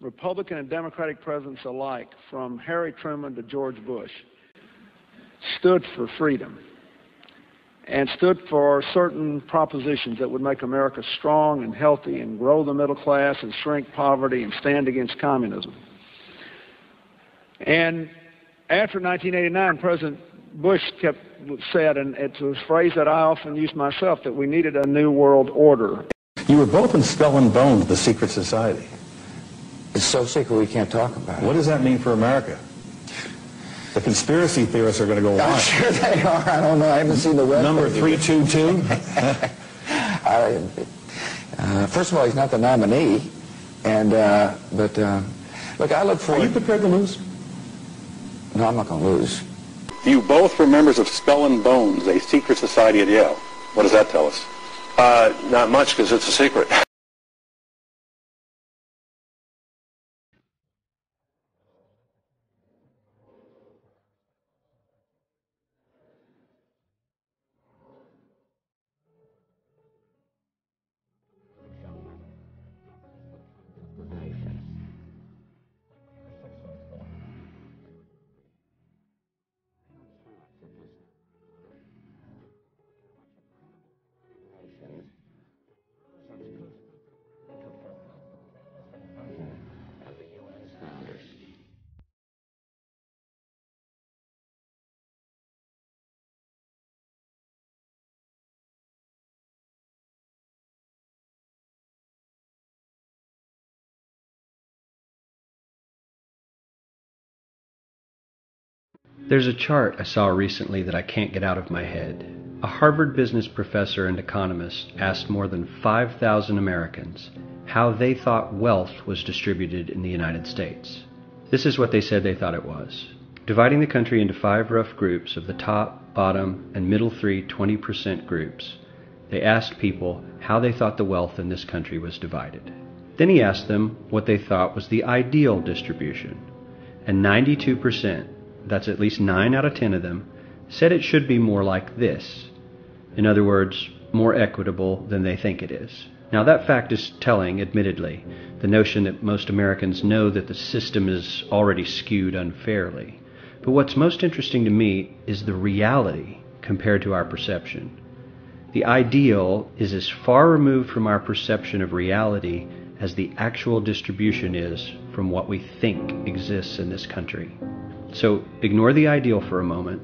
Republican and Democratic presidents alike, from Harry Truman to George Bush, stood for freedom and stood for certain propositions that would make America strong and healthy and grow the middle class and shrink poverty and stand against communism. And after 1989, President Bush said, and it's a phrase that I often use myself, that we needed a new world order. You were both in Skull and Bones, the secret society. It's so secret we can't talk about it. What does that mean for America? The conspiracy theorists are going to go I'm wild. sure they are. I don't know. I haven't seen the web. Number 322? First of all, he's not the nominee. And, look, I look forward... Are you prepared to lose? No, I'm not going to lose. You both were members of Skull and Bones, a secret society at Yale. What does that tell us? Not much, because it's a secret. There's a chart I saw recently that I can't get out of my head. A Harvard business professor and economist asked more than 5,000 Americans how they thought wealth was distributed in the United States. This is what they said they thought it was. Dividing the country into 5 rough groups of the top, bottom, and middle 3 20% groups, they asked people how they thought the wealth in this country was divided. Then he asked them what they thought was the ideal distribution. And 92%, that's at least 9 out of 10 of them, said it should be more like this. In other words, more equitable than they think it is. Now that fact is telling, admittedly, the notion that most Americans know that the system is already skewed unfairly. But what's most interesting to me is the reality compared to our perception. The ideal is as far removed from our perception of reality as the actual distribution is from what we think exists in this country. So ignore the ideal for a moment.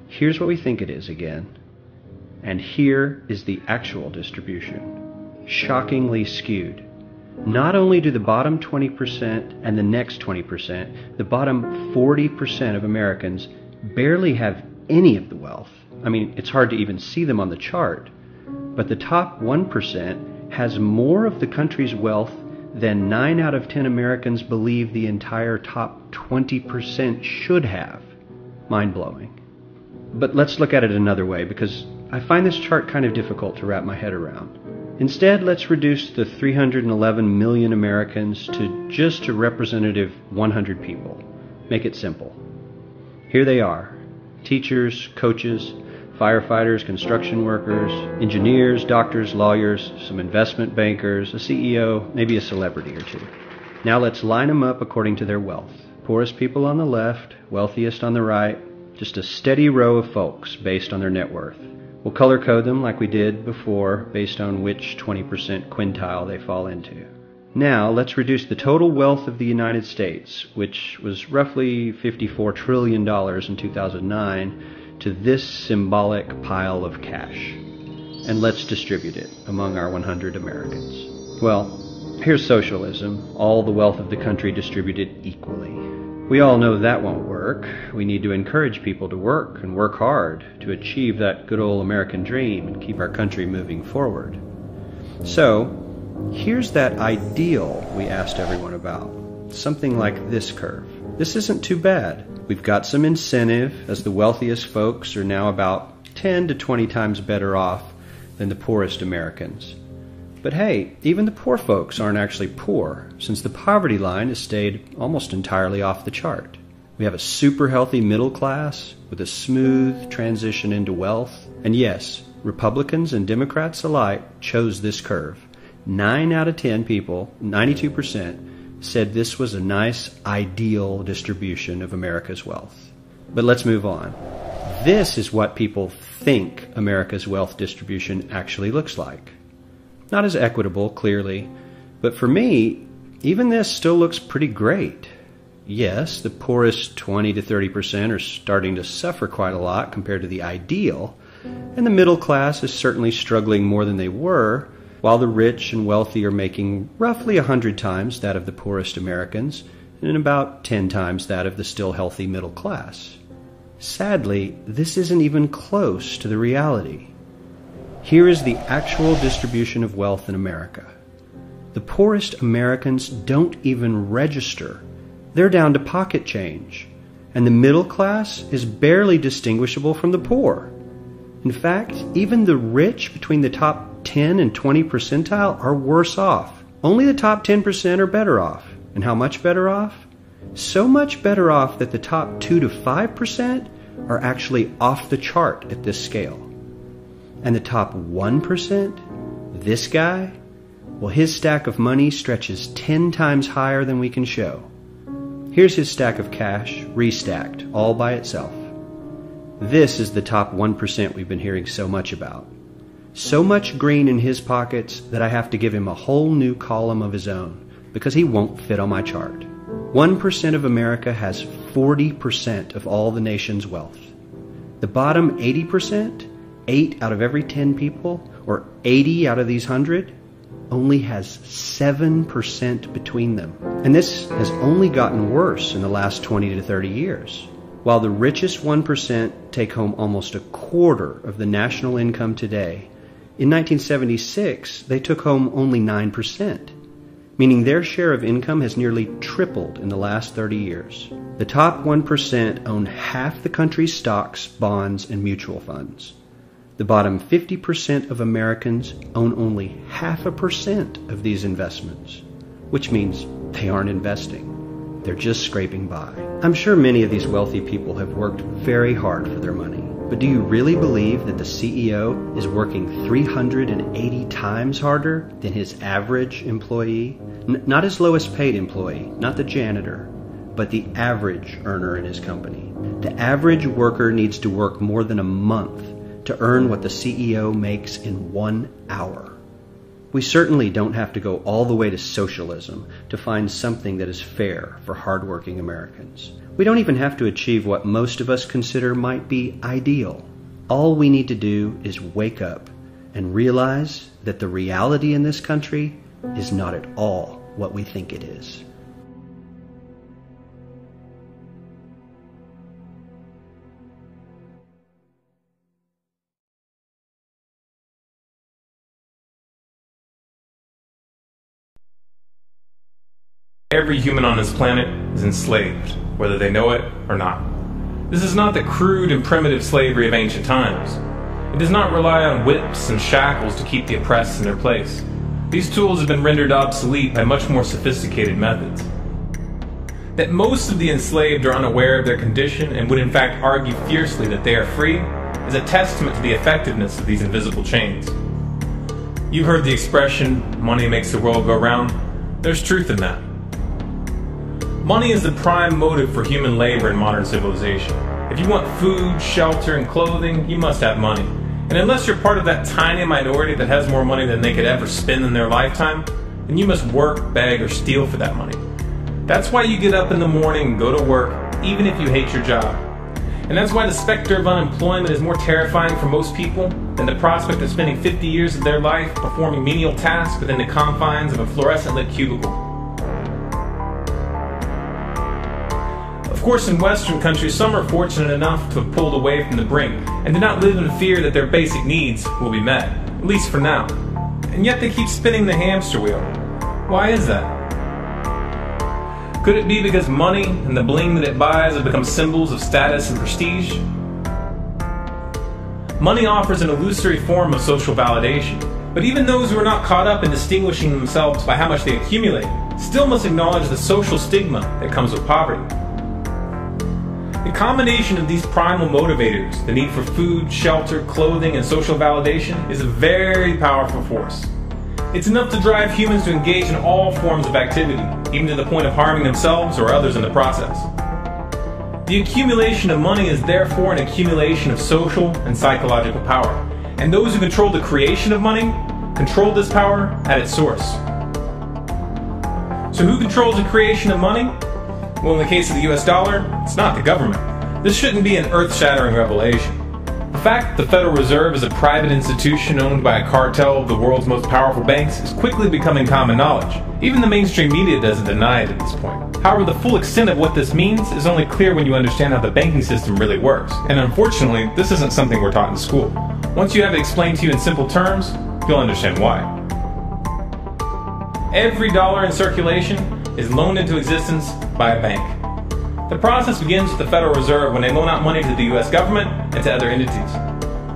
Here's what we think it is again. And here is the actual distribution. Shockingly skewed. Not only do the bottom 20% and the next 20%, the bottom 40% of Americans barely have any of the wealth. I mean, it's hard to even see them on the chart. But the top 1% has more of the country's wealth than 9 out of 10 Americans believe the entire top 20% should have. Mind-blowing. But let's look at it another way, because I find this chart kind of difficult to wrap my head around. Instead, let's reduce the 311 million Americans to just a representative 100 people. Make it simple. Here they are. Teachers, coaches, firefighters, construction workers, engineers, doctors, lawyers, some investment bankers, a CEO, maybe a celebrity or two. Now let's line them up according to their wealth. Poorest people on the left, wealthiest on the right, just a steady row of folks based on their net worth. We'll color code them like we did before based on which 20% quintile they fall into. Now let's reduce the total wealth of the United States, which was roughly $54 trillion in 2009, to this symbolic pile of cash. And let's distribute it among our 100 Americans. Well, here's socialism, all the wealth of the country distributed equally. We all know that won't work. We need to encourage people to work and work hard to achieve that good old American dream and keep our country moving forward. So, here's that ideal we asked everyone about. Something like this curve. This isn't too bad. We've got some incentive, as the wealthiest folks are now about 10 to 20 times better off than the poorest Americans. But hey, even the poor folks aren't actually poor, since the poverty line has stayed almost entirely off the chart. We have a super healthy middle class with a smooth transition into wealth. And yes, Republicans and Democrats alike chose this curve. 9 out of 10 people, 92%, said this was a nice, ideal distribution of America's wealth. But let's move on. This is what people think America's wealth distribution actually looks like. Not as equitable, clearly, but for me, even this still looks pretty great. Yes, the poorest 20 to 30% are starting to suffer quite a lot compared to the ideal, and the middle class is certainly struggling more than they were, while the rich and wealthy are making roughly 100 times that of the poorest Americans and about 10 times that of the still healthy middle class. Sadly, this isn't even close to the reality. Here is the actual distribution of wealth in America. The poorest Americans don't even register. They're down to pocket change, and the middle class is barely distinguishable from the poor. In fact, even the rich between the top 10 and 20 percentile are worse off. Only the top 10% are better off. And how much better off? So much better off that the top 2 to 5% are actually off the chart at this scale. And the top 1%, this guy, well, his stack of money stretches 10 times higher than we can show. Here's his stack of cash, restacked, all by itself. This is the top 1% we've been hearing so much about. So much green in his pockets that I have to give him a whole new column of his own, because he won't fit on my chart. 1% of America has 40% of all the nation's wealth. The bottom 80%, 8 out of every 10 people, or 80 out of these 100, only has 7% between them. And this has only gotten worse in the last 20 to 30 years. While the richest 1% take home almost a quarter of the national income today, in 1976 they took home only 9%, meaning their share of income has nearly tripled in the last 30 years. The top 1% own half the country's stocks, bonds, and mutual funds. The bottom 50% of Americans own only 0.5% of these investments, which means they aren't investing. They're just scraping by. I'm sure many of these wealthy people have worked very hard for their money, but do you really believe that the CEO is working 380 times harder than his average employee? Not his lowest paid employee, not the janitor, but the average earner in his company. The average worker needs to work more than a month to earn what the CEO makes in 1 hour. We certainly don't have to go all the way to socialism to find something that is fair for hardworking Americans. We don't even have to achieve what most of us consider might be ideal. All we need to do is wake up and realize that the reality in this country is not at all what we think it is. Every human on this planet is enslaved, whether they know it or not. This is not the crude and primitive slavery of ancient times. It does not rely on whips and shackles to keep the oppressed in their place. These tools have been rendered obsolete by much more sophisticated methods. That most of the enslaved are unaware of their condition and would in fact argue fiercely that they are free is a testament to the effectiveness of these invisible chains. You've heard the expression, money makes the world go round. There's truth in that. Money is the prime motive for human labor in modern civilization. If you want food, shelter, and clothing, you must have money. And unless you're part of that tiny minority that has more money than they could ever spend in their lifetime, then you must work, beg, or steal for that money. That's why you get up in the morning and go to work, even if you hate your job. And that's why the specter of unemployment is more terrifying for most people than the prospect of spending 50 years of their life performing menial tasks within the confines of a fluorescent-lit cubicle. Of course, in Western countries, some are fortunate enough to have pulled away from the brink and do not live in fear that their basic needs will be met, at least for now. And yet they keep spinning the hamster wheel. Why is that? Could it be because money and the bling that it buys have become symbols of status and prestige? Money offers an illusory form of social validation, but even those who are not caught up in distinguishing themselves by how much they accumulate still must acknowledge the social stigma that comes with poverty. The combination of these primal motivators, the need for food, shelter, clothing, and social validation, is a very powerful force. It's enough to drive humans to engage in all forms of activity, even to the point of harming themselves or others in the process. The accumulation of money is therefore an accumulation of social and psychological power, and those who control the creation of money control this power at its source. So who controls the creation of money? Well, in the case of the US dollar, it's not the government. This shouldn't be an earth-shattering revelation. The fact that the Federal Reserve is a private institution owned by a cartel of the world's most powerful banks is quickly becoming common knowledge. Even the mainstream media doesn't deny it at this point. However, the full extent of what this means is only clear when you understand how the banking system really works. And unfortunately, this isn't something we're taught in school. Once you have it explained to you in simple terms, you'll understand why. Every dollar in circulation is loaned into existence by a bank. The process begins with the Federal Reserve when they loan out money to the US government and to other entities.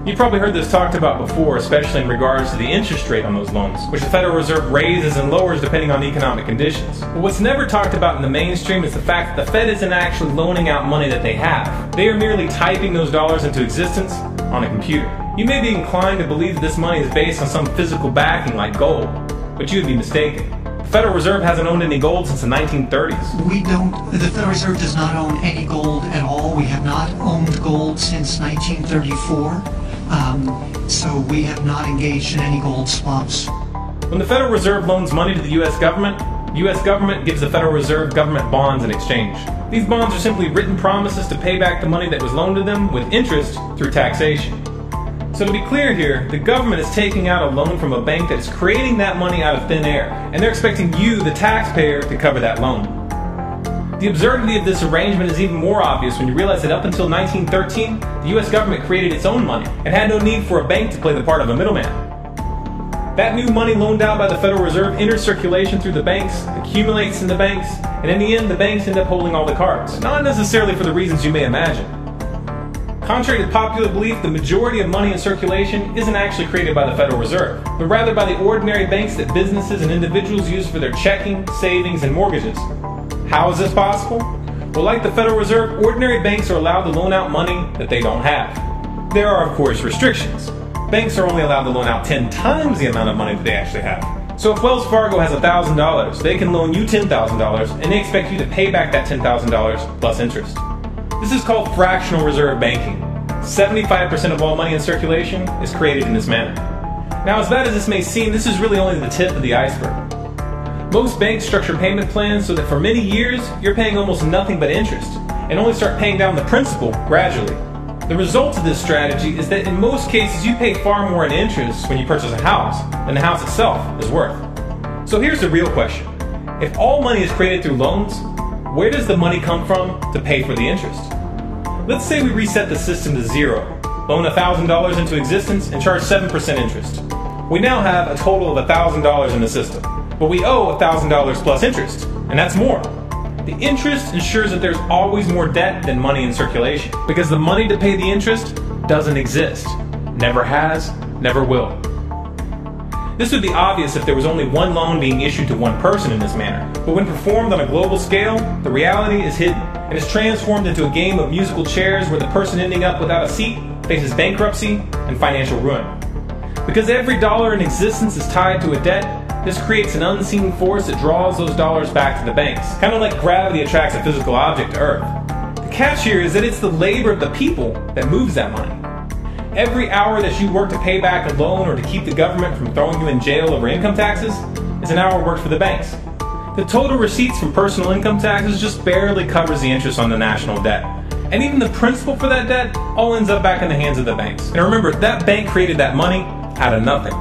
You've probably heard this talked about before, especially in regards to the interest rate on those loans, which the Federal Reserve raises and lowers depending on economic conditions. But what's never talked about in the mainstream is the fact that the Fed isn't actually loaning out money that they have. They are merely typing those dollars into existence on a computer. You may be inclined to believe that this money is based on some physical backing like gold, but you would be mistaken. The Federal Reserve hasn't owned any gold since the 1930s. The Federal Reserve does not own any gold at all. We have not owned gold since 1934. So we have not engaged in any gold swaps. When the Federal Reserve loans money to the US government gives the Federal Reserve government bonds in exchange. These bonds are simply written promises to pay back the money that was loaned to them with interest through taxation. So to be clear here, the government is taking out a loan from a bank that is creating that money out of thin air, and they're expecting you, the taxpayer, to cover that loan. The absurdity of this arrangement is even more obvious when you realize that up until 1913, the US government created its own money and had no need for a bank to play the part of a middleman. That new money loaned out by the Federal Reserve enters circulation through the banks, accumulates in the banks, and in the end the banks end up holding all the cards, not necessarily for the reasons you may imagine. Contrary to popular belief, the majority of money in circulation isn't actually created by the Federal Reserve, but rather by the ordinary banks that businesses and individuals use for their checking, savings, and mortgages. How is this possible? Well, like the Federal Reserve, ordinary banks are allowed to loan out money that they don't have. There are, of course, restrictions. Banks are only allowed to loan out 10 times the amount of money that they actually have. So if Wells Fargo has $1,000, they can loan you $10,000, and they expect you to pay back that $10,000 plus interest. This is called fractional reserve banking. 75% of all money in circulation is created in this manner. Now, as bad as this may seem, this is really only the tip of the iceberg. Most banks structure payment plans so that for many years, you're paying almost nothing but interest, and only start paying down the principal gradually. The result of this strategy is that in most cases, you pay far more in interest when you purchase a house than the house itself is worth. So here's the real question. If all money is created through loans, where does the money come from to pay for the interest? Let's say we reset the system to zero, loan $1,000 into existence, and charge 7% interest. We now have a total of $1,000 in the system, but we owe $1,000 plus interest, and that's more. The interest ensures that there's always more debt than money in circulation, because the money to pay the interest doesn't exist. Never has, never will. This would be obvious if there was only one loan being issued to one person in this manner, but when performed on a global scale, the reality is hidden and is transformed into a game of musical chairs where the person ending up without a seat faces bankruptcy and financial ruin. Because every dollar in existence is tied to a debt, this creates an unseen force that draws those dollars back to the banks, kind of like gravity attracts a physical object to Earth. The catch here is that it's the labor of the people that moves that money. Every hour that you work to pay back a loan or to keep the government from throwing you in jail over income taxes is an hour worked for the banks. The total receipts from personal income taxes just barely covers the interest on the national debt. And even the principal for that debt all ends up back in the hands of the banks. And remember, that bank created that money out of nothing.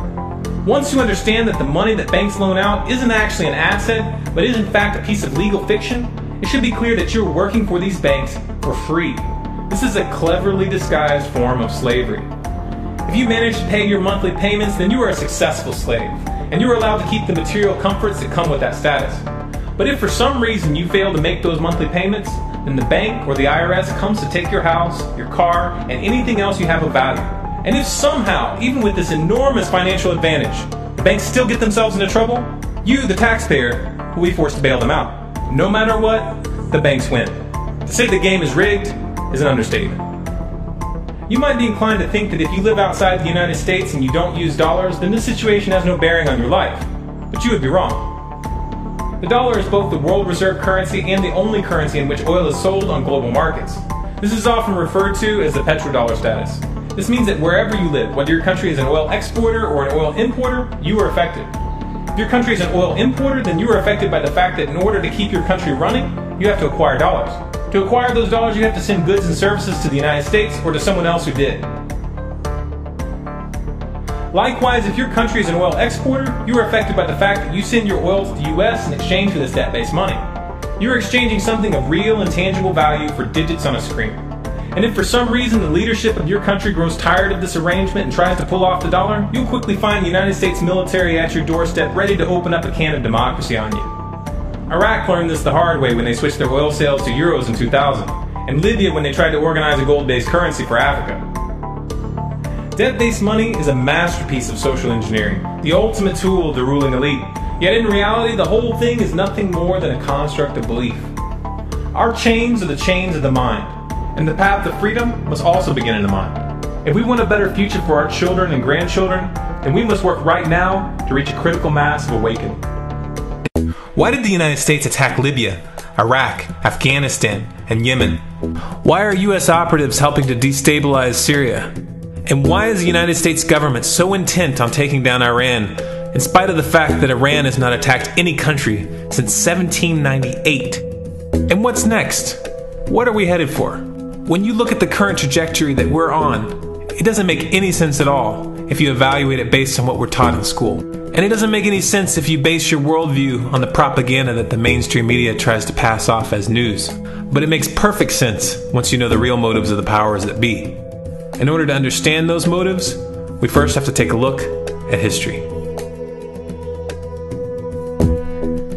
Once you understand that the money that banks loan out isn't actually an asset, but is in fact a piece of legal fiction, it should be clear that you're working for these banks for free. This is a cleverly disguised form of slavery. If you manage to pay your monthly payments, then you are a successful slave, and you are allowed to keep the material comforts that come with that status. But if for some reason you fail to make those monthly payments, then the bank or the IRS comes to take your house, your car, and anything else you have of value. And if somehow, even with this enormous financial advantage, the banks still get themselves into trouble, you, the taxpayer, will be forced to bail them out. No matter what, the banks win. To say the game is rigged is an understatement. You might be inclined to think that if you live outside the United States and you don't use dollars, then this situation has no bearing on your life. But you would be wrong. The dollar is both the world reserve currency and the only currency in which oil is sold on global markets. This is often referred to as the petrodollar status. This means that wherever you live, whether your country is an oil exporter or an oil importer, you are affected. If your country is an oil importer, then you are affected by the fact that in order to keep your country running, you have to acquire dollars. To acquire those dollars, you have to send goods and services to the United States or to someone else who did. Likewise, if your country is an oil exporter, you are affected by the fact that you send your oil to the US in exchange for this debt-based money. You are exchanging something of real and tangible value for digits on a screen. And if for some reason the leadership of your country grows tired of this arrangement and tries to pull off the dollar, you'll quickly find the United States military at your doorstep ready to open up a can of democracy on you. Iraq learned this the hard way when they switched their oil sales to euros in 2000, and Libya when they tried to organize a gold-based currency for Africa. Debt-based money is a masterpiece of social engineering, the ultimate tool of the ruling elite. Yet in reality, the whole thing is nothing more than a construct of belief. Our chains are the chains of the mind. And the path to freedom must also begin in the mind. If we want a better future for our children and grandchildren, then we must work right now to reach a critical mass of awakening. Why did the United States attack Libya, Iraq, Afghanistan, and Yemen? Why are U.S. operatives helping to destabilize Syria? And why is the United States government so intent on taking down Iran, in spite of the fact that Iran has not attacked any country since 1798? And what's next? What are we headed for? When you look at the current trajectory that we're on, it doesn't make any sense at all if you evaluate it based on what we're taught in school. And it doesn't make any sense if you base your worldview on the propaganda that the mainstream media tries to pass off as news. But it makes perfect sense once you know the real motives of the powers that be. In order to understand those motives, we first have to take a look at history.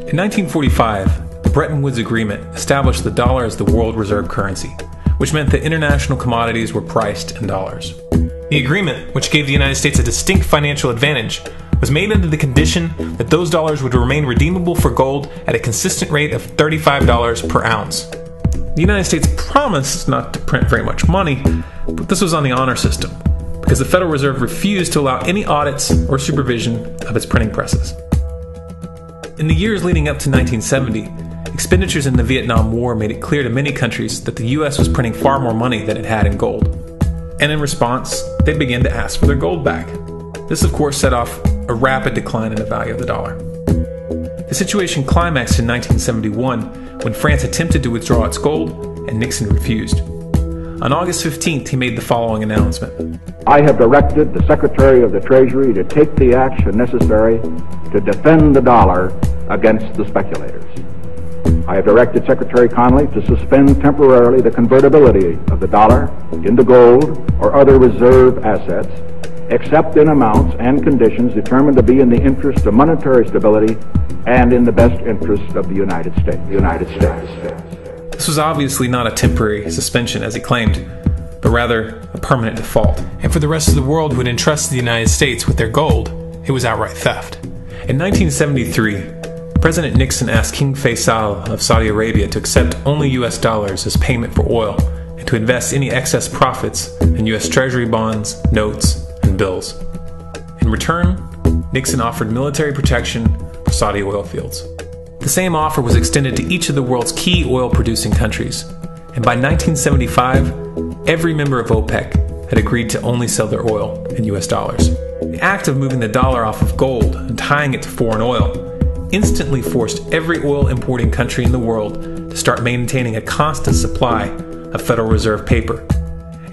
In 1945, the Bretton Woods Agreement established the dollar as the world reserve currency, which meant that international commodities were priced in dollars. The agreement, which gave the United States a distinct financial advantage, was made under the condition that those dollars would remain redeemable for gold at a consistent rate of $35 per ounce. The United States promised not to print very much money, but this was on the honor system, because the Federal Reserve refused to allow any audits or supervision of its printing presses. In the years leading up to 1970, expenditures in the Vietnam War made it clear to many countries that the U.S. was printing far more money than it had in gold. And in response, they began to ask for their gold back. This, of course, set off a rapid decline in the value of the dollar. The situation climaxed in 1971 when France attempted to withdraw its gold and Nixon refused. On August 15th, he made the following announcement. I have directed the Secretary of the Treasury to take the action necessary to defend the dollar against the speculators. I have directed Secretary Connally to suspend temporarily the convertibility of the dollar into gold or other reserve assets, except in amounts and conditions determined to be in the interest of monetary stability and in the best interest of the United States. This was obviously not a temporary suspension, as he claimed, but rather a permanent default. And for the rest of the world who had entrusted the United States with their gold, it was outright theft. In 1973, President Nixon asked King Faisal of Saudi Arabia to accept only US dollars as payment for oil and to invest any excess profits in US Treasury bonds, notes, and bills. In return, Nixon offered military protection for Saudi oil fields. The same offer was extended to each of the world's key oil-producing countries, and by 1975, every member of OPEC had agreed to only sell their oil in US dollars. The act of moving the dollar off of gold and tying it to foreign oil instantly forced every oil-importing country in the world to start maintaining a constant supply of Federal Reserve paper.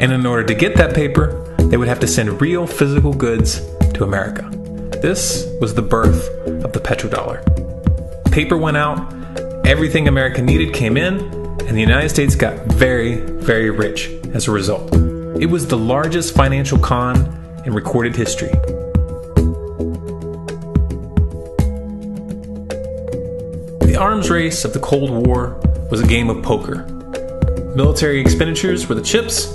And in order to get that paper, they would have to send real physical goods to America. This was the birth of the petrodollar. Paper went out, everything America needed came in, and the United States got very, very rich as a result. It was the largest financial con in recorded history. The arms race of the Cold War was a game of poker. Military expenditures were the chips,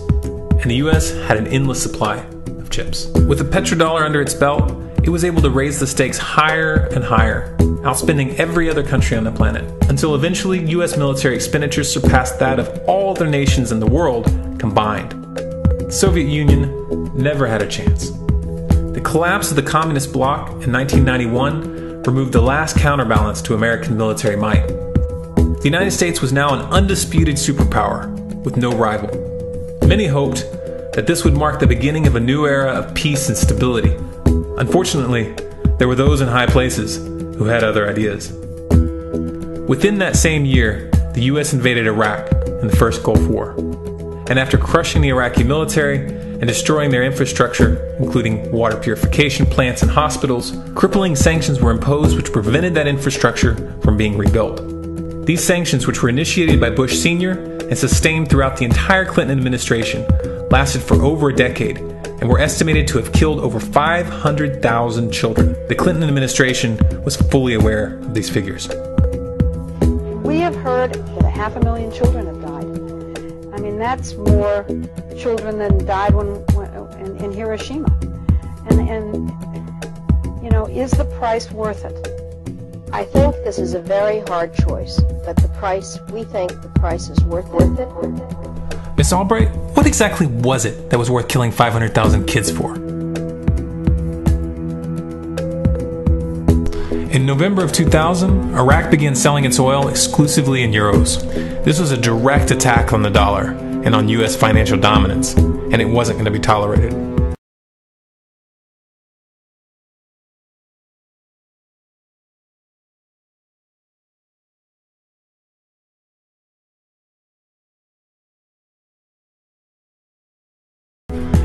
and the US had an endless supply of chips. With the petrodollar under its belt, it was able to raise the stakes higher and higher, outspending every other country on the planet, until eventually US military expenditures surpassed that of all other nations in the world combined. The Soviet Union never had a chance. The collapse of the communist bloc in 1991 removed the last counterbalance to American military might. The United States was now an undisputed superpower, with no rival. Many hoped that this would mark the beginning of a new era of peace and stability. Unfortunately, there were those in high places who had other ideas. Within that same year, the U.S. invaded Iraq in the first Gulf War. And after crushing the Iraqi military and destroying their infrastructure, including water purification plants and hospitals, crippling sanctions were imposed which prevented that infrastructure from being rebuilt. These sanctions, which were initiated by Bush Sr. and sustained throughout the entire Clinton administration, lasted for over a decade and were estimated to have killed over 500,000 children. The Clinton administration was fully aware of these figures. We have heard that 500,000 children have died. I mean, that's more children than died in Hiroshima. And, you know, is the price worth it? I think this is a very hard choice, but we think the price is worth it. Miss Albright, what exactly was it that was worth killing 500,000 kids for? In November of 2000, Iraq began selling its oil exclusively in euros. This was a direct attack on the dollar and on U.S. financial dominance, and it wasn't going to be tolerated.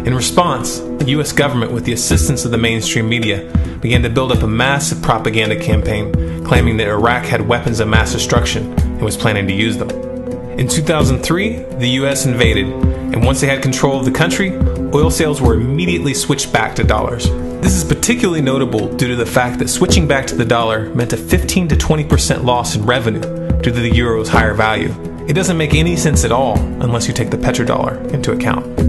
In response, the U.S. government, with the assistance of the mainstream media, began to build up a massive propaganda campaign claiming that Iraq had weapons of mass destruction and was planning to use them. In 2003, the U.S. invaded, and once they had control of the country, oil sales were immediately switched back to dollars. This is particularly notable due to the fact that switching back to the dollar meant a 15 to 20% loss in revenue due to the euro's higher value. It doesn't make any sense at all unless you take the petrodollar into account.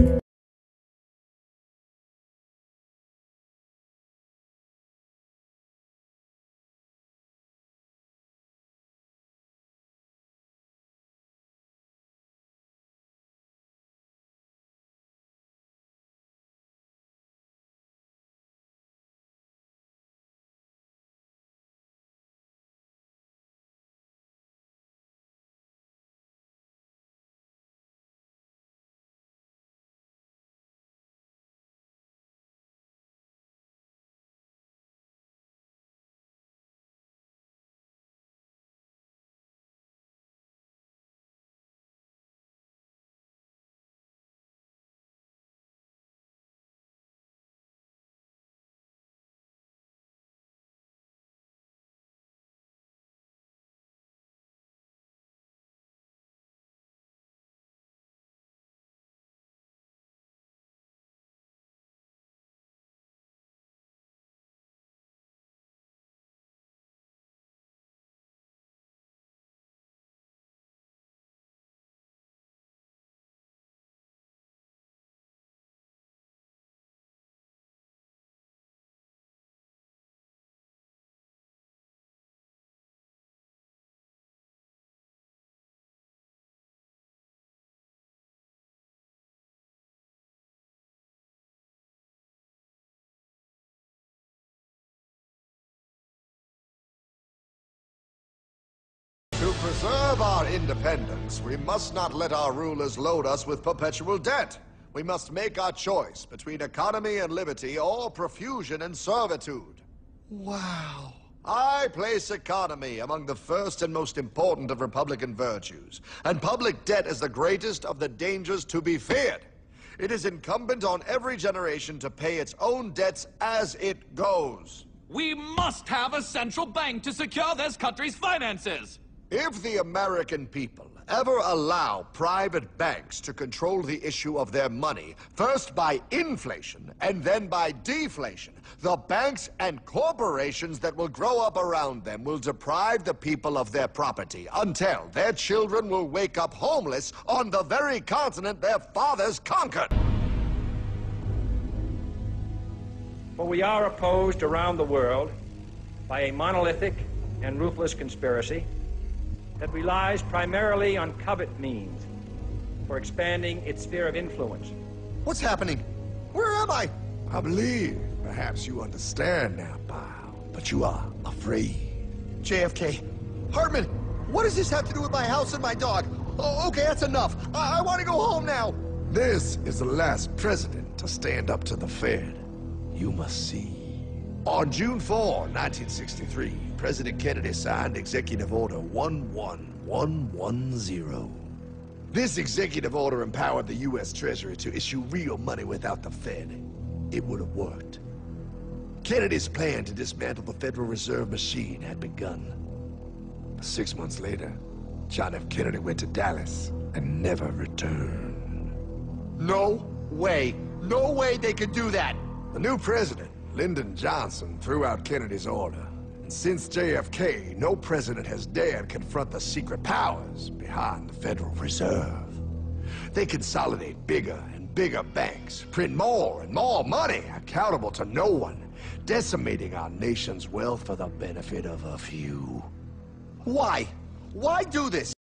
To preserve our independence, we must not let our rulers load us with perpetual debt. We must make our choice between economy and liberty or profusion and servitude. Wow. I place economy among the first and most important of Republican virtues, and public debt is the greatest of the dangers to be feared. It is incumbent on every generation to pay its own debts as it goes. We must have a central bank to secure this country's finances. If the American people ever allow private banks to control the issue of their money, first by inflation and then by deflation, the banks and corporations that will grow up around them will deprive the people of their property until their children will wake up homeless on the very continent their fathers conquered. For we are opposed around the world by a monolithic and ruthless conspiracy that relies primarily on covert means for expanding its sphere of influence. What's happening? Where am I? I believe perhaps you understand now, pal. but you are afraid. JFK. Hartman, what does this have to do with my house and my dog? Oh, okay, that's enough. I want to go home now. This is the last president to stand up to the Fed. You must see. On June 4, 1963, President Kennedy signed Executive Order 11110. This executive order empowered the U.S. Treasury to issue real money without the Fed. It would have worked. Kennedy's plan to dismantle the Federal Reserve machine had begun. 6 months later, John F. Kennedy went to Dallas and never returned. No way. No way they could do that. The new president, Lyndon Johnson, threw out Kennedy's order. And since JFK, no president has dared confront the secret powers behind the Federal Reserve. They consolidate bigger and bigger banks, print more and more money, accountable to no one, decimating our nation's wealth for the benefit of a few. Why? Why do this?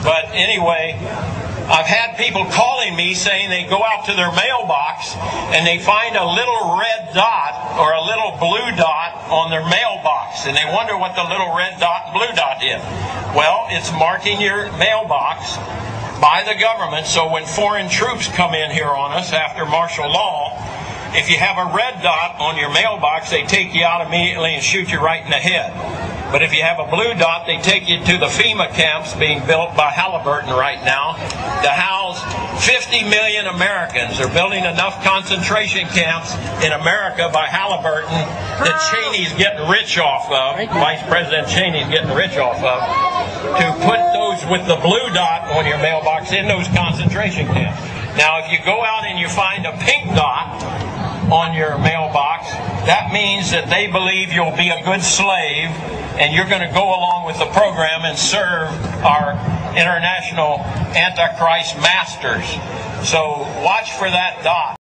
But anyway, I've had people calling me saying they go out to their mailbox and they find a little red dot or a little blue dot on their mailbox, and they wonder what the little red dot and blue dot is. Well, it's marking your mailbox by the government, so when foreign troops come in here on us after martial law, if you have a red dot on your mailbox, they take you out immediately and shoot you right in the head. But if you have a blue dot, they take you to the FEMA camps being built by Halliburton right now to house 50 million Americans. They're building enough concentration camps in America by Halliburton that Cheney's getting rich off of, Vice President Cheney's getting rich off of, to put those with the blue dot on your mailbox in those concentration camps. Now, if you go out and you find a pink dot on your mailbox, that means that they believe you'll be a good slave and you're going to go along with the program and serve our international Antichrist masters. So watch for that dot.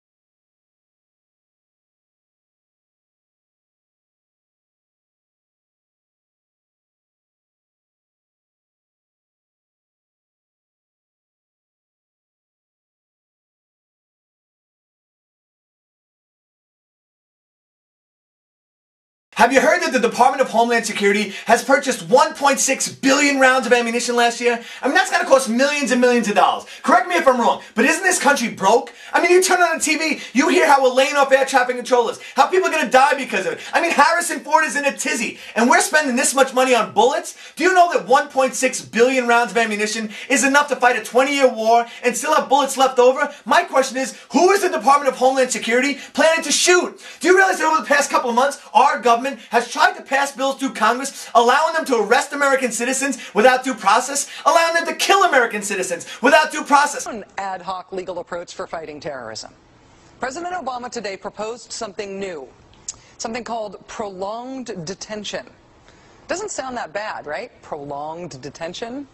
Have you heard that the Department of Homeland Security has purchased 1.6 billion rounds of ammunition last year? I mean, that's going to cost millions and millions of dollars. Correct me if I'm wrong, but isn't this country broke? I mean, you turn on the TV, you hear how we're laying off air traffic controllers, how people are going to die because of it. I mean, Harrison Ford is in a tizzy, and we're spending this much money on bullets? Do you know that 1.6 billion rounds of ammunition is enough to fight a 20-year war and still have bullets left over? My question is, who is the Department of Homeland Security planning to shoot? Do you realize that over the past couple of months, our government has tried to pass bills through Congress allowing them to arrest American citizens without due process, allowing them to kill American citizens without due process? An ad hoc legal approach for fighting terrorism. President Obama today proposed something new, something called prolonged detention. Doesn't sound that bad, right? Prolonged detention.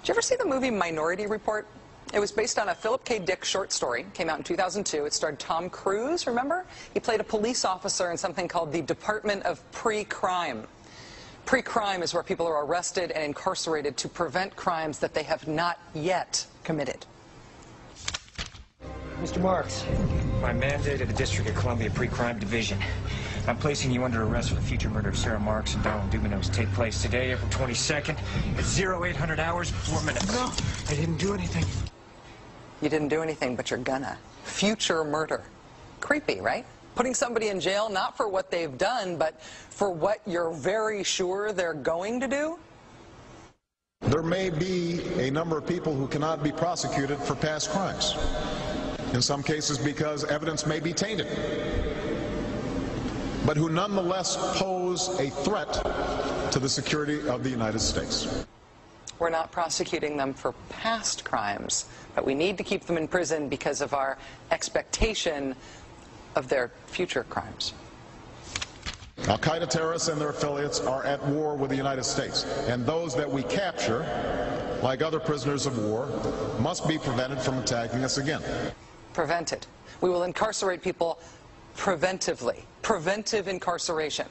Did you ever see the movie Minority Report? It was based on a Philip K. Dick short story. Came out in 2002. It starred Tom Cruise, remember? He played a police officer in something called the Department of Pre-Crime. Pre-crime is where people are arrested and incarcerated to prevent crimes that they have not yet committed. Mr. Marks, by mandate of the District of Columbia Pre-Crime Division, I'm placing you under arrest for the future murder of Sarah Marks and Donald Dubinos. Take place today, April 22nd, at 0800 hours, 4 minutes. No, I didn't do anything. You didn't do anything, but you're gonna. Future murder. Creepy, right? Putting somebody in jail not for what they've done, but for what you're very sure they're going to do? There may be a number of people who cannot be prosecuted for past crimes. In some cases because evidence may be tainted, but who nonetheless pose a threat to the security of the United States. We're not prosecuting them for past crimes, but we need to keep them in prison because of our expectation of their future crimes. Al-Qaeda terrorists and their affiliates are at war with the United States, and those that we capture, like other prisoners of war, must be prevented from attacking us again. Prevented. We will incarcerate people preventively. Preventive incarceration.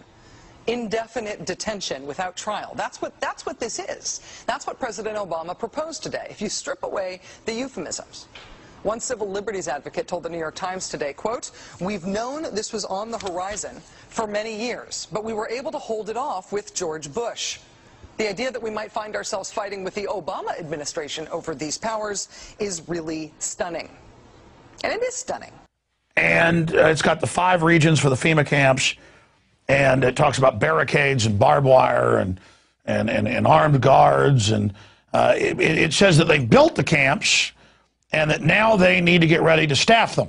Indefinite detention without trial. That's what this is. That's what President Obama proposed today, if you strip away the euphemisms. One civil liberties advocate told the New York Times today, quote, "We've known this was on the horizon for many years, but we were able to hold it off with George Bush. The idea that we might find ourselves fighting with the Obama administration over these powers is really stunning." And it is stunning. And it's got the 5 regions for the FEMA camps, and it talks about barricades and barbed wire and armed guards, and it says that they built the camps and that now they need to get ready to staff them,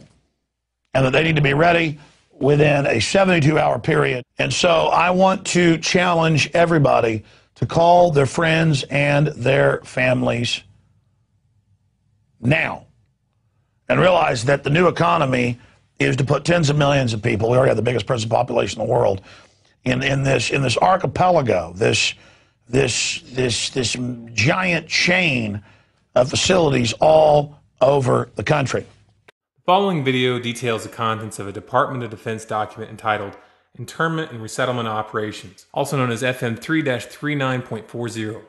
and that they need to be ready within a 72-hour period. And so I want to challenge everybody to call their friends and their families now and realize that the new economy is to put tens of millions of people, we already have the biggest prison population in the world, in this archipelago, this giant chain of facilities all over the country. The following video details the contents of a Department of Defense document entitled Internment and Resettlement Operations, also known as FM 3-39.40.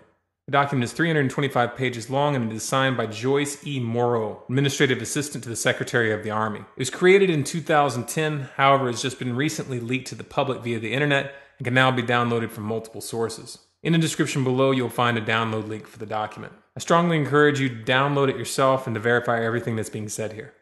The document is 325 pages long and it is signed by Joyce E. Morrow, Administrative Assistant to the Secretary of the Army. It was created in 2010, however, has just been recently leaked to the public via the internet and can now be downloaded from multiple sources. In the description below, you'll find a download link for the document. I strongly encourage you to download it yourself and to verify everything that's being said here.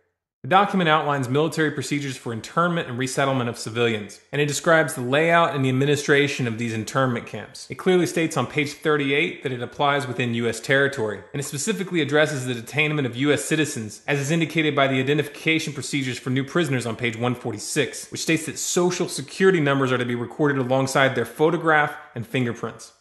The document outlines military procedures for internment and resettlement of civilians, and it describes the layout and the administration of these internment camps. It clearly states on page 38 that it applies within U.S. territory, and it specifically addresses the detainment of U.S. citizens, as is indicated by the identification procedures for new prisoners on page 146, which states that social security numbers are to be recorded alongside their photograph and fingerprints.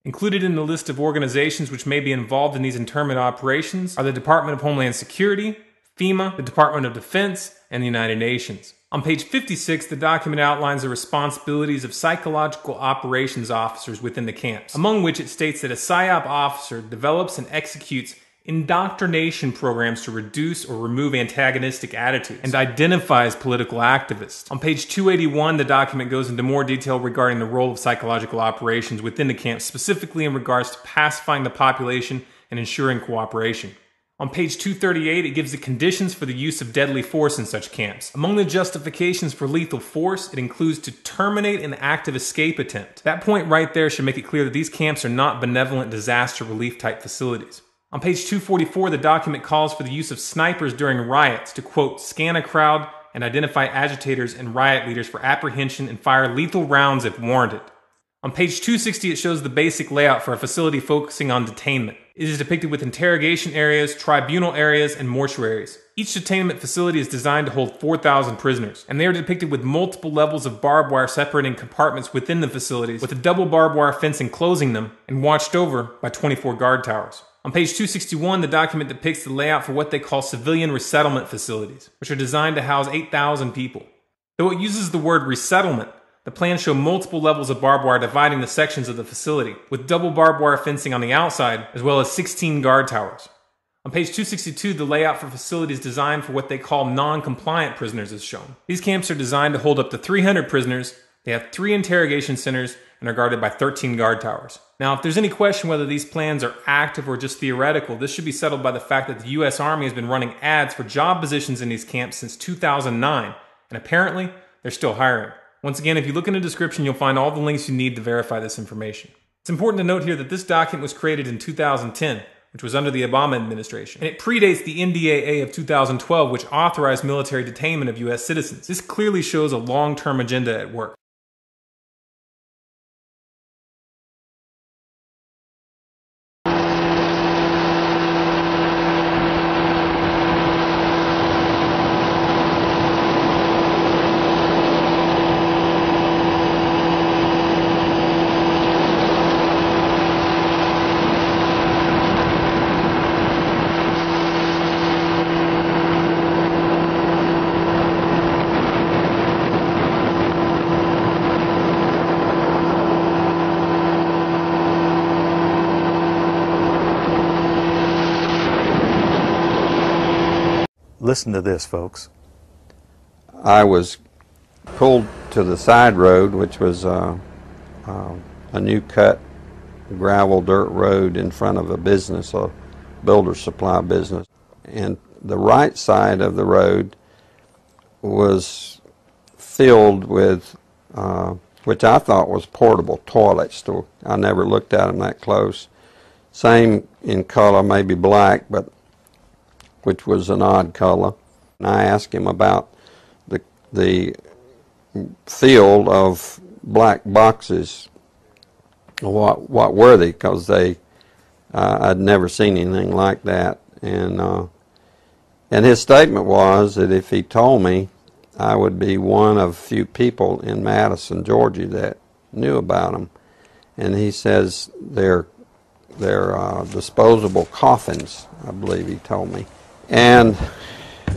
Included in the list of organizations which may be involved in these internment operations are the Department of Homeland Security, FEMA, the Department of Defense, and the United Nations. On page 56, the document outlines the responsibilities of psychological operations officers within the camps, among which it states that a PSYOP officer develops and executes indoctrination programs to reduce or remove antagonistic attitudes and identifies political activists. On page 281, the document goes into more detail regarding the role of psychological operations within the camps, specifically in regards to pacifying the population and ensuring cooperation. On page 238, it gives the conditions for the use of deadly force in such camps. Among the justifications for lethal force, it includes to terminate an active escape attempt. That point right there should make it clear that these camps are not benevolent disaster relief type facilities. On page 244, the document calls for the use of snipers during riots to, quote, scan a crowd and identify agitators and riot leaders for apprehension and fire lethal rounds if warranted. On page 260, it shows the basic layout for a facility focusing on detainment. It is depicted with interrogation areas, tribunal areas, and mortuaries. Each detainment facility is designed to hold 4,000 prisoners, and they are depicted with multiple levels of barbed wire separating compartments within the facilities, with a double barbed wire fence enclosing them, and watched over by 24 guard towers. On page 261, the document depicts the layout for what they call civilian resettlement facilities, which are designed to house 8,000 people. Though it uses the word resettlement, the plans show multiple levels of barbed wire dividing the sections of the facility, with double barbed wire fencing on the outside, as well as 16 guard towers. On page 262, the layout for facilities designed for what they call non-compliant prisoners is shown. These camps are designed to hold up to 300 prisoners, they have 3 interrogation centers, and are guarded by 13 guard towers. Now, if there's any question whether these plans are active or just theoretical, this should be settled by the fact that the U.S. Army has been running ads for job positions in these camps since 2009, and apparently, they're still hiring. Once again, if you look in the description, you'll find all the links you need to verify this information. It's important to note here that this document was created in 2010, which was under the Obama administration, and it predates the NDAA of 2012, which authorized military detainment of U.S. citizens. This clearly shows a long-term agenda at work. Listen to this, folks. I was pulled to the side road, which was a new cut gravel dirt road in front of a business, a builder supply business. And the right side of the road was filled with, which I thought was portable toilets. I never looked at them that close. Same in color, maybe black, but which was an odd color. And I asked him about the field of black boxes. What were they? Because I'd never seen anything like that. And his statement was that if he told me, I would be one of few people in Madison, Georgia that knew about them. And he says they're disposable coffins, I believe he told me. And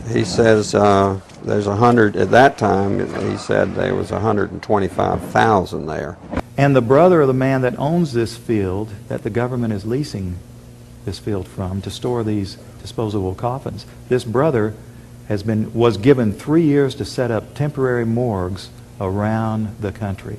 he says there's 100, at that time he said there was 125,000 there. And the brother of the man that owns this field, that the government is leasing this field from to store these disposable coffins, this brother was given 3 years to set up temporary morgues around the country.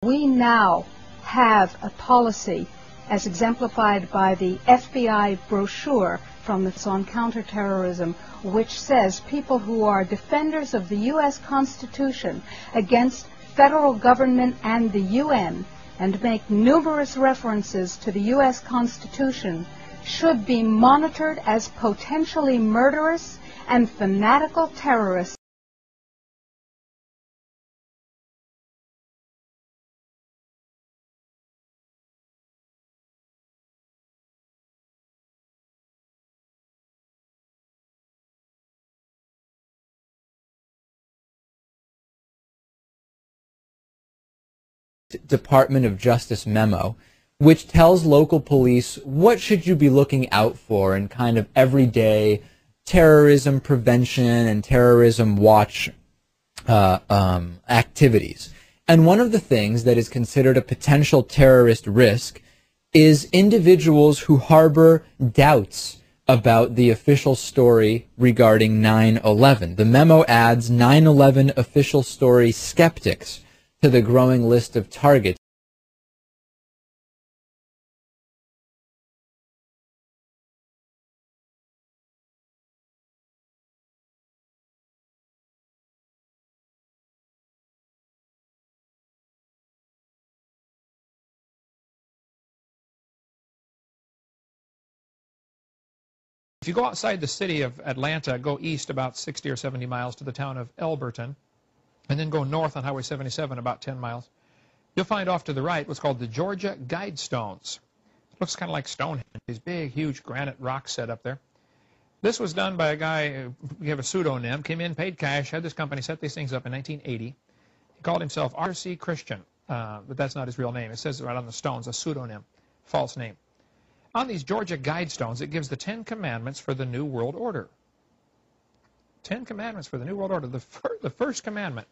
We now have a policy as exemplified by the FBI brochure from the on counterterrorism, which says people who are defenders of the U.S. Constitution against federal government and the UN, and make numerous references to the U.S. Constitution, should be monitored as potentially murderous and fanatical terrorists. Department of Justice memo, which tells local police what should you be looking out for in kind of everyday terrorism prevention and terrorism watch activities. And one of the things that is considered a potential terrorist risk is individuals who harbor doubts about the official story regarding 9/11. The memo adds 9/11 official story skeptics to the growing list of targets. If you go outside the city of Atlanta, go east about 60 or 70 miles to the town of Elberton, and then go north on Highway 77 about 10 miles, you'll find off to the right what's called the Georgia Guidestones. It looks kind of like Stonehenge, these big, huge granite rocks set up there. This was done by a guy, we have a pseudonym, came in, paid cash, had this company set these things up in 1980. He called himself R.C. Christian, but that's not his real name. It says right on the stones, a pseudonym, false name. On these Georgia Guidestones, it gives the 10 Commandments for the New World Order. 10 Commandments for the New World Order. The first commandment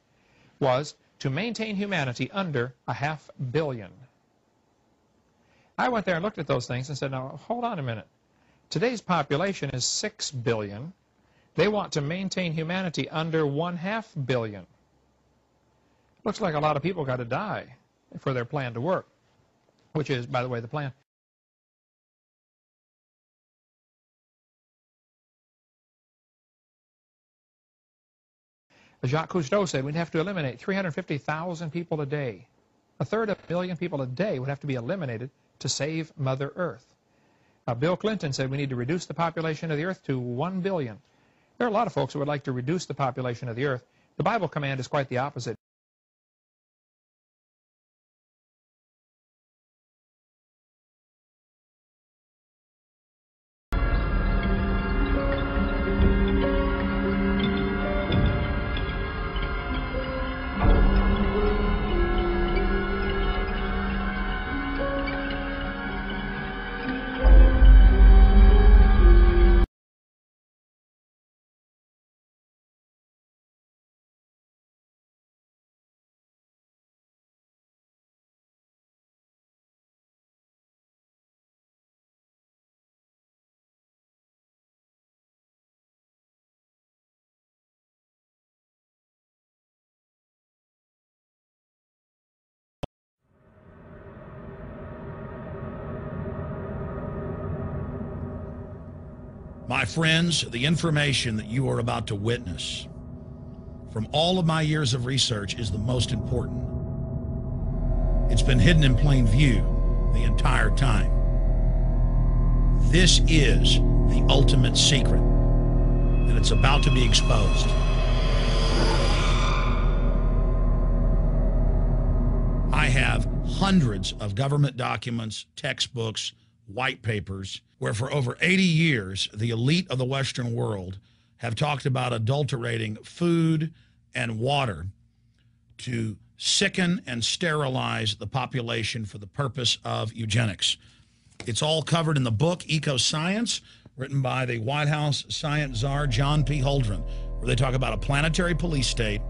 was to maintain humanity under 500 million. I went there and looked at those things and said, now, hold on a minute. Today's population is 6 billion. They want to maintain humanity under 500 million. Looks like a lot of people got to die for their plan to work, which is, by the way, the plan. Jacques Cousteau said we'd have to eliminate 350,000 people a day. 1/3 million people a day would have to be eliminated to save Mother Earth. Bill Clinton said we need to reduce the population of the Earth to 1 billion. There are a lot of folks who would like to reduce the population of the Earth. The Bible command is quite the opposite. My friends, the information that you are about to witness from all of my years of research is the most important. It's been hidden in plain view the entire time. This is the ultimate secret, and it's about to be exposed. I have hundreds of government documents, textbooks, white papers, where for over 80 years, the elite of the Western world have talked about adulterating food and water to sicken and sterilize the population for the purpose of eugenics. It's all covered in the book Eco Science, written by the White House science czar John P. Holdren, where they talk about a planetary police state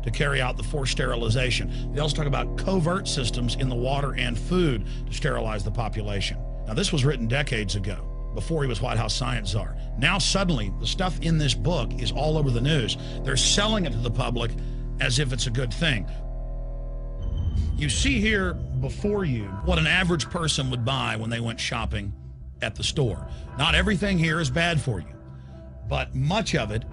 to carry out the forced sterilization. They also talk about covert systems in the water and food to sterilize the population. Now, this was written decades ago, before he was White House science czar. Now, suddenly, the stuff in this book is all over the news. They're selling it to the public as if it's a good thing. You see here before you what an average person would buy when they went shopping at the store. Not everything here is bad for you, but much of it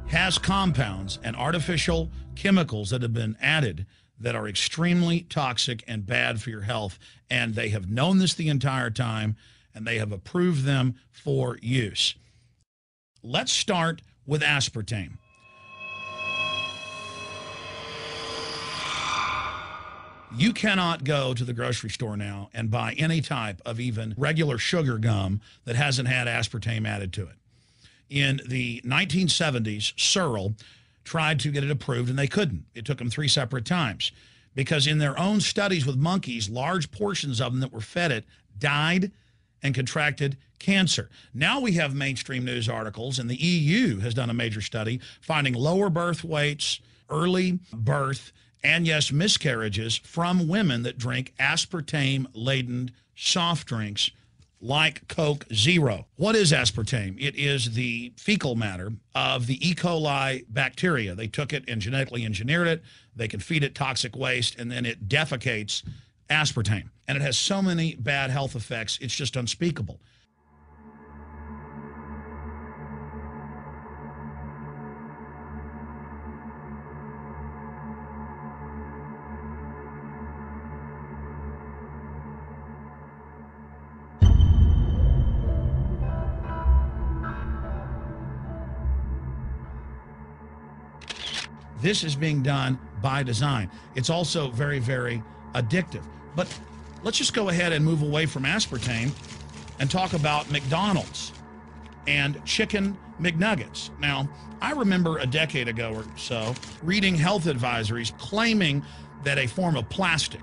has compounds and artificial chemicals that have been added that are extremely toxic and bad for your health. And they have known this the entire time, and they have approved them for use. Let's start with aspartame. You cannot go to the grocery store now and buy any type of even regular sugar gum that hasn't had aspartame added to it. In the 1970s, Searle tried to get it approved, and they couldn't. It took them 3 separate times because in their own studies with monkeys, large portions of them that were fed it died and contracted cancer. Now we have mainstream news articles, and the EU has done a major study finding lower birth weights, early birth, and yes, miscarriages from women that drink aspartame-laden soft drinks like Coke Zero. What is aspartame? It is the fecal matter of the E. coli bacteria. They took it and genetically engineered it. They can feed it toxic waste, and then it defecates aspartame. And it has so many bad health effects, it's just unspeakable. This is being done by design. It's also very, very addictive. But let's just go ahead and move away from aspartame and talk about McDonald's and chicken McNuggets. Now, I remember a decade ago or so reading health advisories claiming that a form of plastic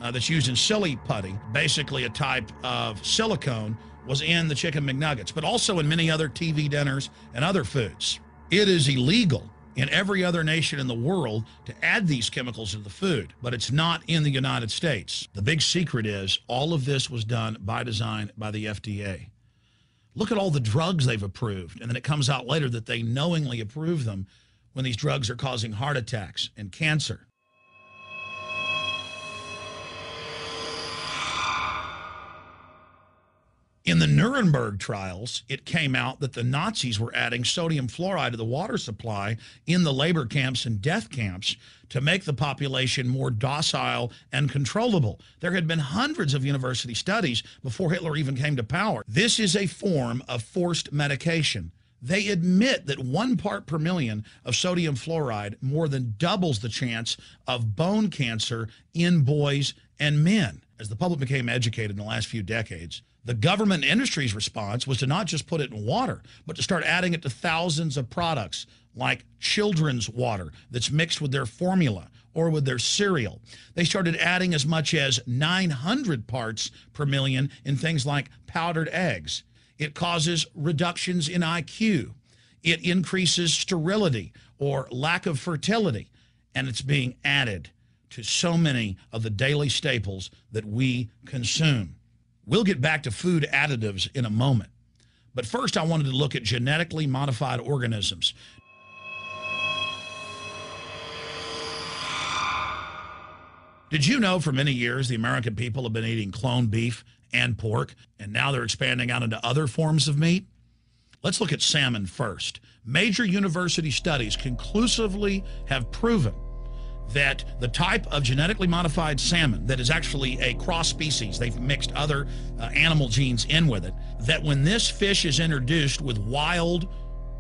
that's used in silly putty, basically a type of silicone, was in the chicken McNuggets, but also in many other TV dinners and other foods. It is illegal in every other nation in the world to add these chemicals to the food, but it's not in the United States. The big secret is all of this was done by design by the FDA. Look at all the drugs they've approved, and then it comes out later that they knowingly approve them when these drugs are causing heart attacks and cancer. In the Nuremberg trials, it came out that the Nazis were adding sodium fluoride to the water supply in the labor camps and death camps to make the population more docile and controllable. There had been hundreds of university studies before Hitler even came to power. This is a form of forced medication. They admit that 1 part per million of sodium fluoride more than doubles the chance of bone cancer in boys and men. As the public became educated in the last few decades, the government and industry's response was to not just put it in water, but to start adding it to thousands of products like children's water that's mixed with their formula or with their cereal. They started adding as much as 900 parts per million in things like powdered eggs. It causes reductions in IQ. It increases sterility or lack of fertility. And it's being added to so many of the daily staples that we consume. We'll get back to food additives in a moment. But first, I wanted to look at genetically modified organisms. Did you know for many years the American people have been eating cloned beef and pork, and now they're expanding out into other forms of meat? Let's look at salmon first. Major university studies conclusively have proven that the type of genetically modified salmon that is actually a cross species, they've mixed other animal genes in with it, that when this fish is introduced with wild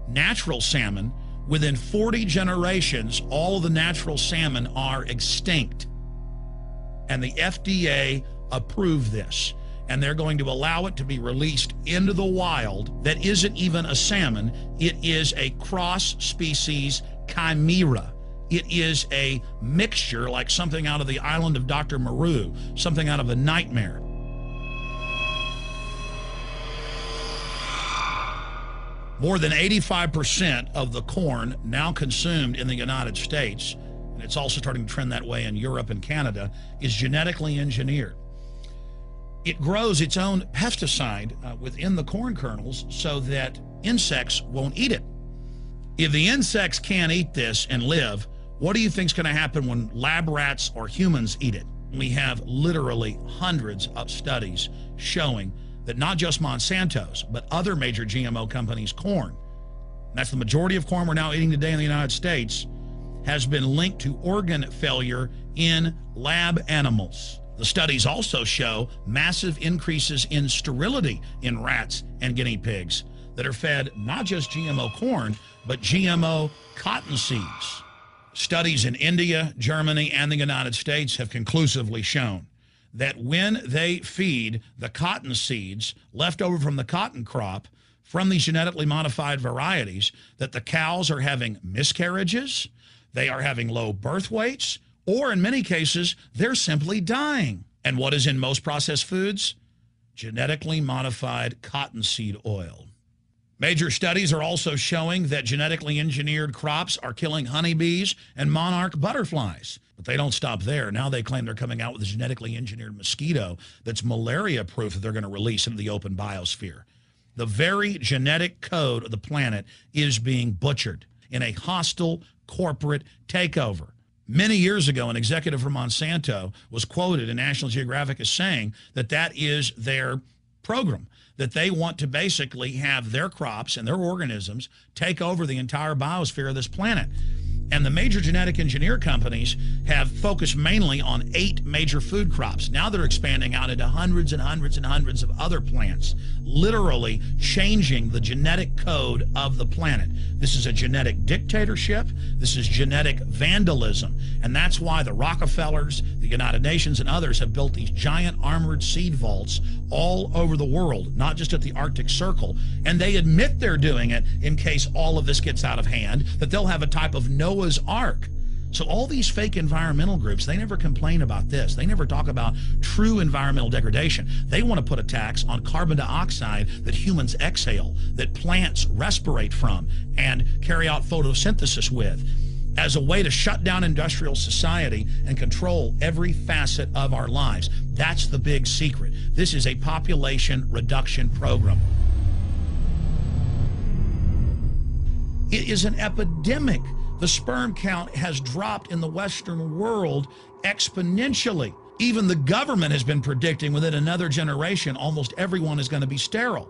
natural salmon, within 40 generations, all of the natural salmon are extinct. And the FDA approved this. And they're going to allow it to be released into the wild that isn't even a salmon. It is a cross-species chimera. It is a mixture like something out of the island of Dr. Moreau, something out of a nightmare. More than 85% of the corn now consumed in the United States, and it's also starting to trend that way in Europe and Canada, is genetically engineered. It grows its own pesticide within the corn kernels so that insects won't eat it. If the insects can't eat this and live, what do you think is going to happen when lab rats or humans eat it? We have literally hundreds of studies showing that not just Monsanto's, but other major GMO companies' corn, and that's the majority of corn we're now eating today in the United States, has been linked to organ failure in lab animals. The studies also show massive increases in sterility in rats and guinea pigs that are fed not just GMO corn, but GMO cotton seeds. Studies in India, Germany, and the United States have conclusively shown that when they feed the cotton seeds left over from the cotton crop from these genetically modified varieties, that the cows are having miscarriages, they are having low birth weights, or in many cases, they're simply dying. And what is in most processed foods? Genetically modified cottonseed oil. Major studies are also showing that genetically engineered crops are killing honeybees and monarch butterflies. But they don't stop there. Now they claim they're coming out with a genetically engineered mosquito that's malaria-proof that they're going to release into the open biosphere. The very genetic code of the planet is being butchered in a hostile corporate takeover. Many years ago, an executive from Monsanto was quoted in National Geographic as saying that that is their program, that they want to basically have their crops and their organisms take over the entire biosphere of this planet. And the major genetic engineer companies have focused mainly on 8 major food crops. Now they're expanding out into hundreds and hundreds and hundreds of other plants, literally changing the genetic code of the planet. This is a genetic dictatorship. This is genetic vandalism. And that's why the Rockefellers, the United Nations, and others have built these giant armored seed vaults all over the world, not just at the Arctic Circle. And they admit they're doing it in case all of this gets out of hand, that they'll have a type of Noah's Ark. So all these fake environmental groups, they never complain about this. They never talk about true environmental degradation. They want to put a tax on carbon dioxide that humans exhale, that plants respirate from and carry out photosynthesis with, as a way to shut down industrial society and control every facet of our lives. That's the big secret. This is a population reduction program. It is an epidemic. The sperm count has dropped in the Western world exponentially. Even the government has been predicting within another generation, almost everyone is going to be sterile.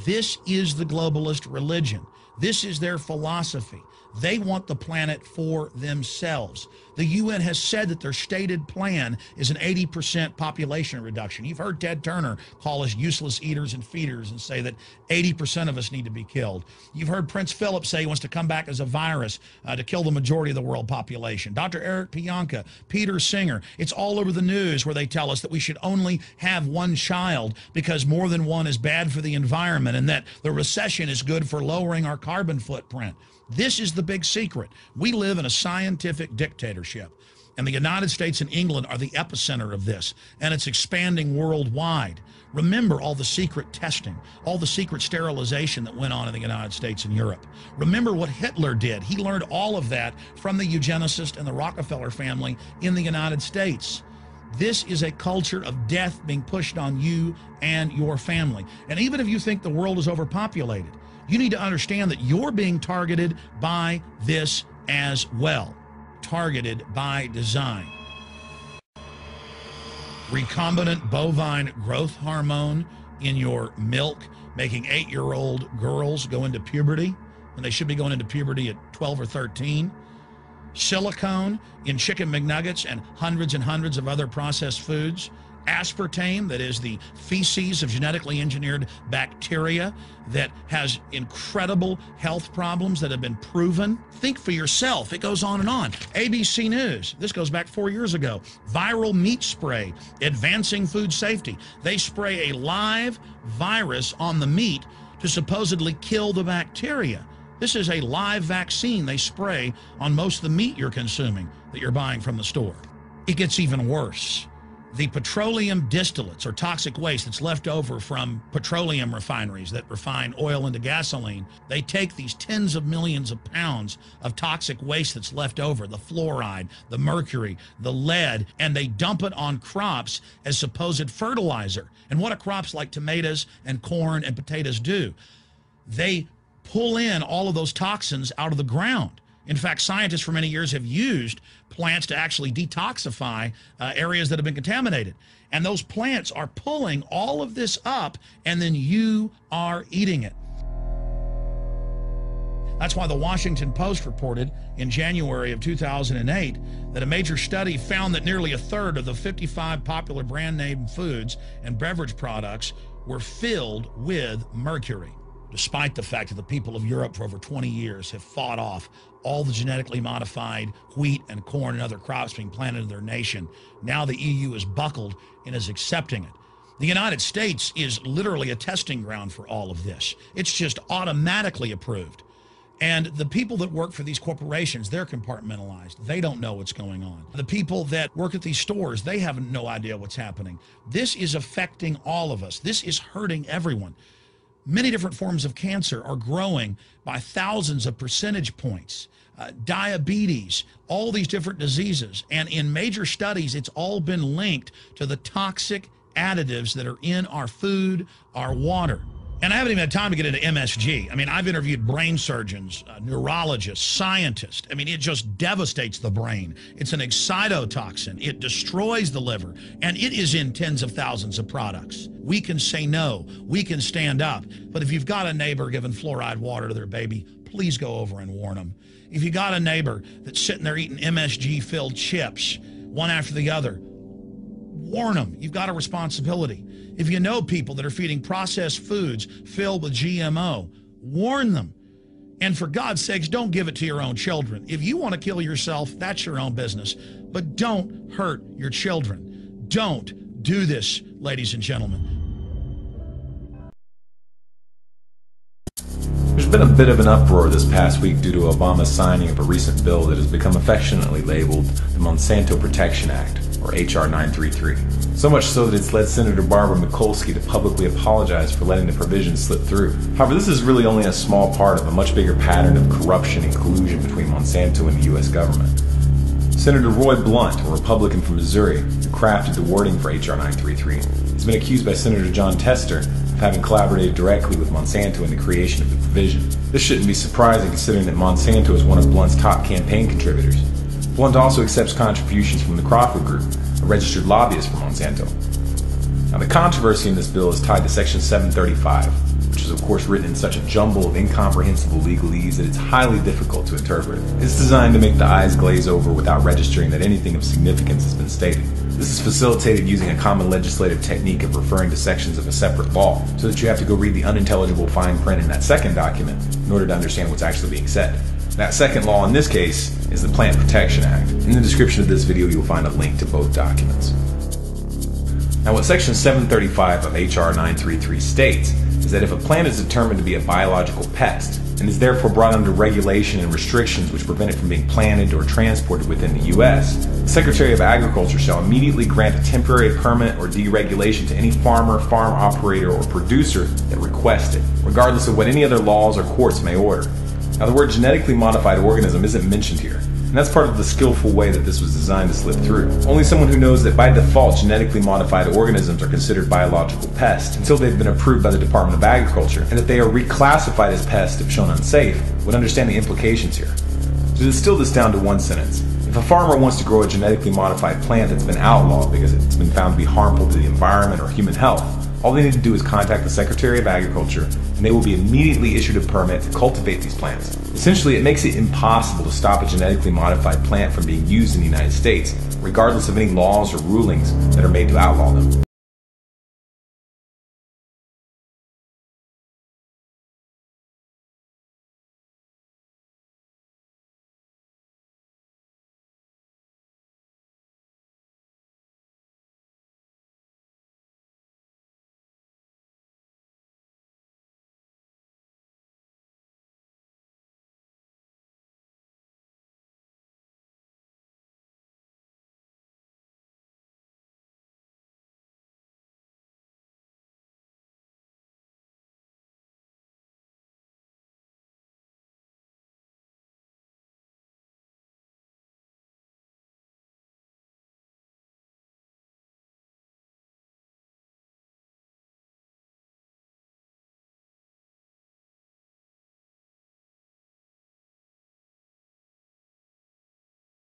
This is the globalist religion. This is their philosophy. They want the planet for themselves. The UN has said that their stated plan is an 80% population reduction. You've heard Ted Turner call us useless eaters and feeders and say that 80% of us need to be killed. You've heard Prince Philip say he wants to come back as a virus to kill the majority of the world population. Dr. Eric Pianka, Peter Singer, it's all over the news where they tell us that we should only have one child because more than one is bad for the environment and that the recession is good for lowering our carbon footprint. This is the big secret. We live in a scientific dictatorship, and the United States and England are the epicenter of this, and it's expanding worldwide. Remember all the secret testing, all the secret sterilization that went on in the United States and Europe. Remember what Hitler did. He learned all of that from the eugenicist and the Rockefeller family in the United States. This is a culture of death being pushed on you and your family. And even if you think the world is overpopulated, you need to understand that you're being targeted by this as well. Targeted by design. Recombinant bovine growth hormone in your milk, making 8-year-old girls go into puberty when they should be going into puberty at 12 or 13. Silicone in chicken McNuggets and hundreds of other processed foods. Aspartame, that is the feces of genetically engineered bacteria that has incredible health problems that have been proven. Think for yourself. It goes on and on. ABC News, this goes back 4 years ago. Viral meat spray, advancing food safety. They spray a live virus on the meat to supposedly kill the bacteria. This is a live vaccine they spray on most of the meat you're consuming that you're buying from the store. It gets even worse. The petroleum distillates, or toxic waste that's left over from petroleum refineries that refine oil into gasoline, they take these tens of millions of pounds of toxic waste that's left over, the fluoride, the mercury, the lead, and they dump it on crops as supposed fertilizer. And what do crops like tomatoes and corn and potatoes do? They pull in all of those toxins out of the ground. In fact, scientists for many years have used plants to actually detoxify areas that have been contaminated. And those plants are pulling all of this up, and then you are eating it. That's why the Washington Post reported in January of 2008 that a major study found that nearly a third of the 55 popular brand name foods and beverage products were filled with mercury. Despite the fact that the people of Europe for over 20 years have fought off all the genetically modified wheat and corn and other crops being planted in their nation, now the EU is buckled and is accepting it. The United States is literally a testing ground for all of this. It's just automatically approved. And the people that work for these corporations, they're compartmentalized. They don't know what's going on. The people that work at these stores, they have no idea what's happening. This is affecting all of us. This is hurting everyone. Many different forms of cancer are growing by thousands of percentage points. Diabetes, all these different diseases. And in major studies, it's all been linked to the toxic additives that are in our food, our water. And I haven't even had time to get into MSG. I mean, I've interviewed brain surgeons, neurologists, scientists. I mean, it just devastates the brain. It's an excitotoxin. It destroys the liver, and it is in tens of thousands of products. We can say no. We can stand up. But if you've got a neighbor giving fluoride water to their baby, please go over and warn them. If you got a neighbor that's sitting there eating MSG-filled chips, one after the other, warn them. You've got a responsibility. If you know people that are feeding processed foods filled with GMO, warn them. And for God's sakes, don't give it to your own children. If you want to kill yourself, that's your own business. But don't hurt your children. Don't do this, ladies and gentlemen. There's been a bit of an uproar this past week due to Obama's signing of a recent bill that has become affectionately labeled the Monsanto Protection Act, or H.R. 933. So much so that it's led Senator Barbara Mikulski to publicly apologize for letting the provision slip through. However, this is really only a small part of a much bigger pattern of corruption and collusion between Monsanto and the U.S. government. Senator Roy Blunt, a Republican from Missouri, who crafted the wording for H.R. 933, has been accused by Senator John Tester of having collaborated directly with Monsanto in the creation of the provision. This shouldn't be surprising considering that Monsanto is one of Blunt's top campaign contributors. Blunt also accepts contributions from the Crawford Group, a registered lobbyist for Monsanto. Now, the controversy in this bill is tied to Section 735, which is of course written in such a jumble of incomprehensible legalese that it's highly difficult to interpret. It's designed to make the eyes glaze over without registering that anything of significance has been stated. This is facilitated using a common legislative technique of referring to sections of a separate law, so that you have to go read the unintelligible fine print in that second document in order to understand what's actually being said. That second law in this case is the Plant Protection Act. In the description of this video, you'll find a link to both documents. Now, what Section 735 of H.R. 933 states is that if a plant is determined to be a biological pest and is therefore brought under regulation and restrictions which prevent it from being planted or transported within the U.S., the Secretary of Agriculture shall immediately grant a temporary permit or deregulation to any farmer, farm operator, or producer that requests it, regardless of what any other laws or courts may order. Now, the word genetically modified organism isn't mentioned here, and that's part of the skillful way that this was designed to slip through. Only someone who knows that by default genetically modified organisms are considered biological pests until they've been approved by the Department of Agriculture, and that they are reclassified as pests if shown unsafe, would understand the implications here. To distill this down to one sentence, if a farmer wants to grow a genetically modified plant that's been outlawed because it's been found to be harmful to the environment or human health, all they need to do is contact the Secretary of Agriculture, and they will be immediately issued a permit to cultivate these plants. Essentially, it makes it impossible to stop a genetically modified plant from being used in the United States, regardless of any laws or rulings that are made to outlaw them.